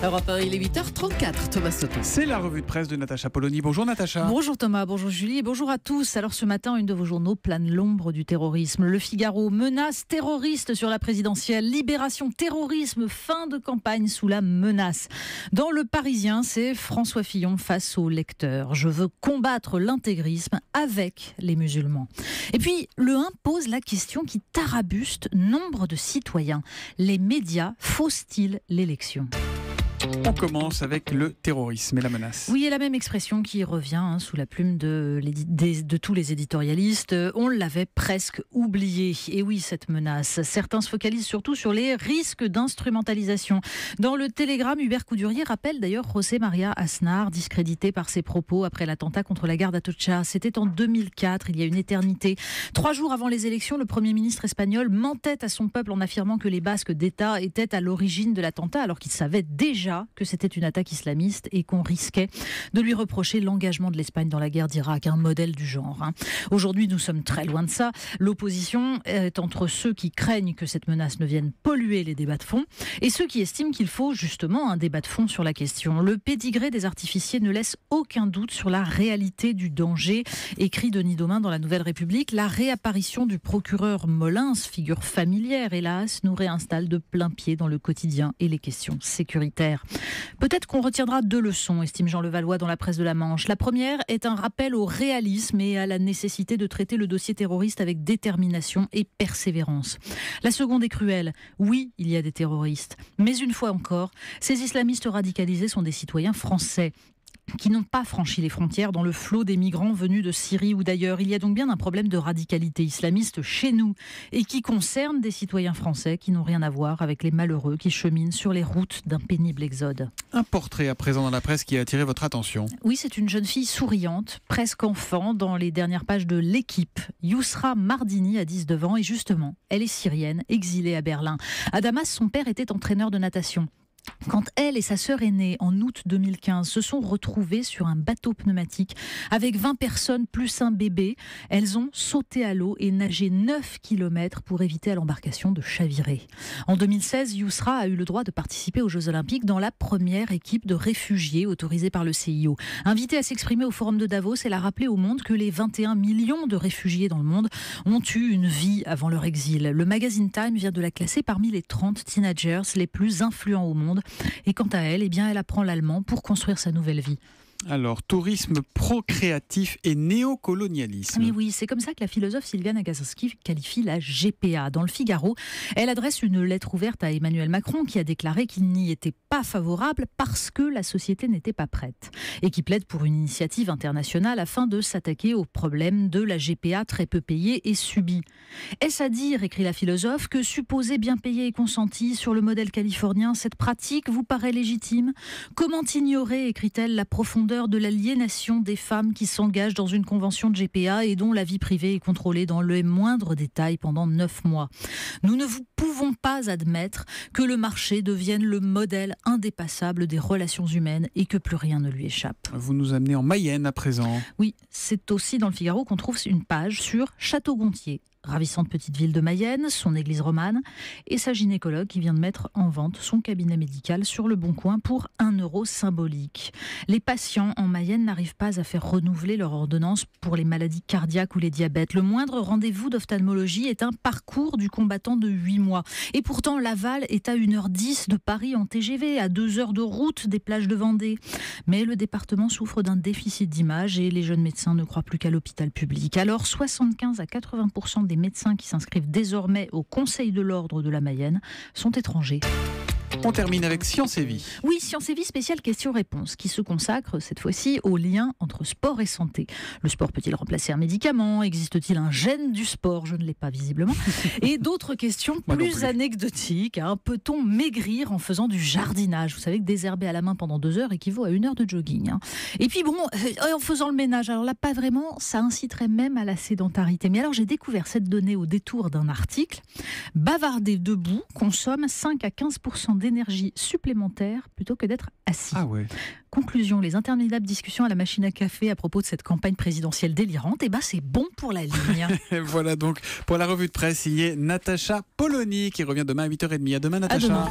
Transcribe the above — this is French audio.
Europe 1, il est 8h34, Thomas Soto. C'est la revue de presse de Natacha Polony. Bonjour Natacha. Bonjour Thomas, bonjour Julie et bonjour à tous. Alors ce matin, une de vos journaux plane l'ombre du terrorisme. Le Figaro, menace terroriste sur la présidentielle. Libération, terrorisme, fin de campagne sous la menace. Dans Le Parisien, c'est François Fillon face aux lecteurs. Je veux combattre l'intégrisme avec les musulmans. Et puis, Le 1 pose la question qui tarabuste nombre de citoyens. Les médias faussent-ils l'élection ? On commence avec le terrorisme et la menace. Oui, et la même expression qui revient sous la plume de tous les éditorialistes. On l'avait presque oublié. Et oui, cette menace. Certains se focalisent surtout sur les risques d'instrumentalisation. Dans le Télégramme, Hubert Coudurier rappelle d'ailleurs José María Aznar, discrédité par ses propos après l'attentat contre la gare d'Atocha. C'était en 2004, il y a une éternité. 3 jours avant les élections, le Premier ministre espagnol mentait à son peuple en affirmant que les Basques d'État étaient à l'origine de l'attentat, alors qu'il savait déjà que c'était une attaque islamiste et qu'on risquait de lui reprocher l'engagement de l'Espagne dans la guerre d'Irak, un modèle du genre. Aujourd'hui, nous sommes très loin de ça. L'opposition est entre ceux qui craignent que cette menace ne vienne polluer les débats de fond et ceux qui estiment qu'il faut justement un débat de fond sur la question. Le pédigré des artificiers ne laisse aucun doute sur la réalité du danger, écrit Denis Domain dans la Nouvelle République. La réapparition du procureur Molins, figure familière hélas, nous réinstalle de plein pied dans le quotidien et les questions sécuritaires. Peut-être qu'on retiendra 2 leçons, estime Jean Levallois dans la presse de la Manche. La première est un rappel au réalisme et à la nécessité de traiter le dossier terroriste avec détermination et persévérance. La seconde est cruelle. Oui, il y a des terroristes. Mais une fois encore, ces islamistes radicalisés sont des citoyens français qui n'ont pas franchi les frontières dans le flot des migrants venus de Syrie ou d'ailleurs. Il y a donc bien un problème de radicalité islamiste chez nous et qui concerne des citoyens français qui n'ont rien à voir avec les malheureux qui cheminent sur les routes d'un pénible exode. Un portrait à présent dans la presse qui a attiré votre attention. Oui, c'est une jeune fille souriante, presque enfant, dans les dernières pages de L'Équipe. Yousra Mardini a 19 ans et justement, elle est syrienne, exilée à Berlin. À Damas, son père était entraîneur de natation. Quand elle et sa sœur aînée, en août 2015, se sont retrouvées sur un bateau pneumatique avec 20 personnes plus un bébé, elles ont sauté à l'eau et nagé 9 km pour éviter à l'embarcation de chavirer. En 2016, Yousra a eu le droit de participer aux Jeux Olympiques dans la première équipe de réfugiés autorisée par le CIO. Invitée à s'exprimer au Forum de Davos, elle a rappelé au monde que les 21 millions de réfugiés dans le monde ont eu une vie avant leur exil. Le magazine Time vient de la classer parmi les 30 teenagers les plus influents au monde. Et quant à elle, elle apprend l'allemand pour construire sa nouvelle vie. Alors, tourisme procréatif et néocolonialisme. Oui, c'est comme ça que la philosophe Sylviane Agacinski qualifie la GPA. Dans le Figaro, elle adresse une lettre ouverte à Emmanuel Macron qui a déclaré qu'il n'y était pas favorable parce que la société n'était pas prête et qui plaide pour une initiative internationale afin de s'attaquer au problème de la GPA très peu payée et subie. Est-ce à dire, écrit la philosophe, que supposée bien payée et consentie sur le modèle californien, cette pratique vous paraît légitime ? Comment ignorer, écrit-elle, la profondeur de l'aliénation des femmes qui s'engagent dans une convention de GPA et dont la vie privée est contrôlée dans le moindre détail pendant 9 mois. Nous ne pouvons pas admettre que le marché devienne le modèle indépassable des relations humaines et que plus rien ne lui échappe. Vous nous amenez en Mayenne à présent. Oui, c'est aussi dans le Figaro qu'on trouve une page sur Château-Gontier. Ravissante petite ville de Mayenne, son église romane et sa gynécologue qui vient de mettre en vente son cabinet médical sur le Bon Coin pour 1 € symbolique. Les patients en Mayenne n'arrivent pas à faire renouveler leur ordonnance pour les maladies cardiaques ou les diabètes. Le moindre rendez-vous d'ophtalmologie est un parcours du combattant de 8 mois. Et pourtant, Laval est à 1h10 de Paris en TGV, à 2 heures de route des plages de Vendée. Mais le département souffre d'un déficit d'image et les jeunes médecins ne croient plus qu'à l'hôpital public. Alors, 75 à 80% des médecins qui s'inscrivent désormais au Conseil de l'Ordre de la Mayenne sont étrangers. On termine avec Science et Vie. Oui, Science et Vie spéciale question-réponse qui se consacre cette fois-ci au lien entre sport et santé. Le sport peut-il remplacer un médicament ? Existe-t-il un gène du sport ? Je ne l'ai pas visiblement. Et d'autres questions plus anecdotiques. Peut-on maigrir en faisant du jardinage ? Vous savez que désherber à la main pendant 2 heures équivaut à 1 heure de jogging. Et puis en faisant le ménage, alors là pas vraiment, ça inciterait même à la sédentarité. Mais alors j'ai découvert cette donnée au détour d'un article. Bavarder debout consomme 5 à 15% d'énergie supplémentaire plutôt que d'être assis. Ah ouais. Conclusion, les interminables discussions à la machine à café à propos de cette campagne présidentielle délirante, c'est bon pour la ligne. Voilà donc pour la revue de presse, il y a Natacha Polony qui revient demain à 8h30. À demain Natacha. À demain.